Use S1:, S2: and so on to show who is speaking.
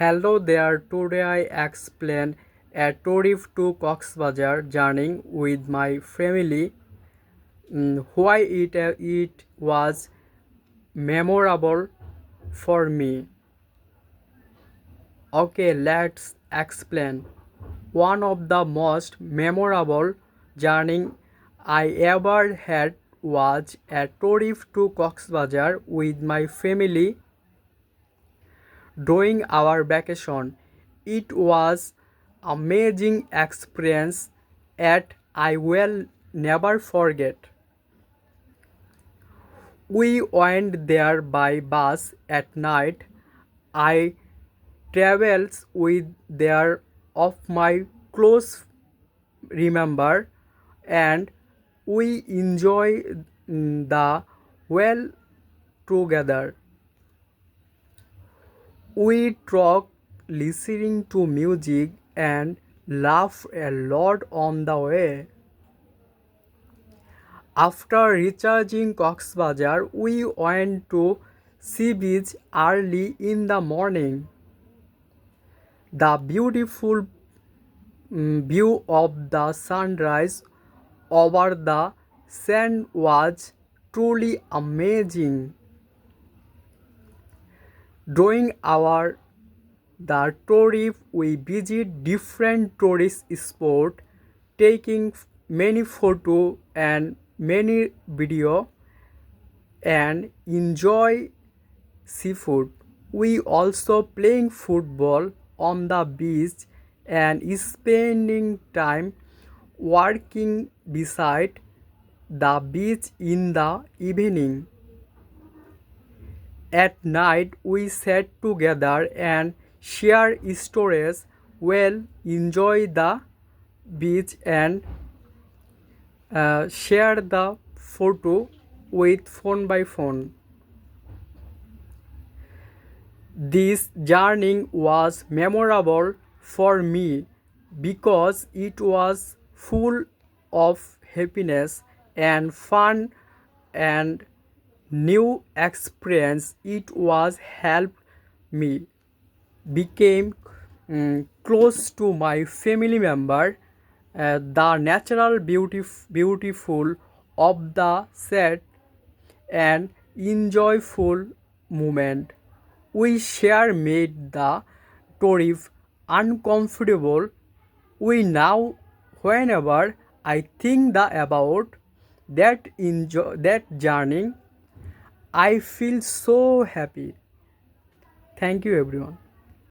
S1: Hello there, today I explain a trip to Cox's journey with my family, why it was memorable for me. Okay, let's explain. One of the most memorable journey I ever had was a trip to Cox's with my family during our vacation. It was amazing experience that I will never forget. We went there by bus at night. I travels with there of my close remember and we enjoy the well together. We talk, listening to music, and laugh a lot on the way. After recharging Cox's we went to sea beach early in the morning. The beautiful view of the sunrise over the sand was truly amazing. During our the trip, we visit different tourist spots, taking many photo and many video, and enjoy seafood. We also playing football on the beach and spending time walking beside the beach in the evening. At night, we sat together and share stories, well, enjoy the beach and share the photo with phone by phone. This journey was memorable for me because it was full of happiness and fun and new experience. It was helped me became close to my family member. The natural beautiful of the set and enjoyable moment we share made the trip uncomfortable. We now, whenever I think about that journey, I feel so happy. Thank you, everyone.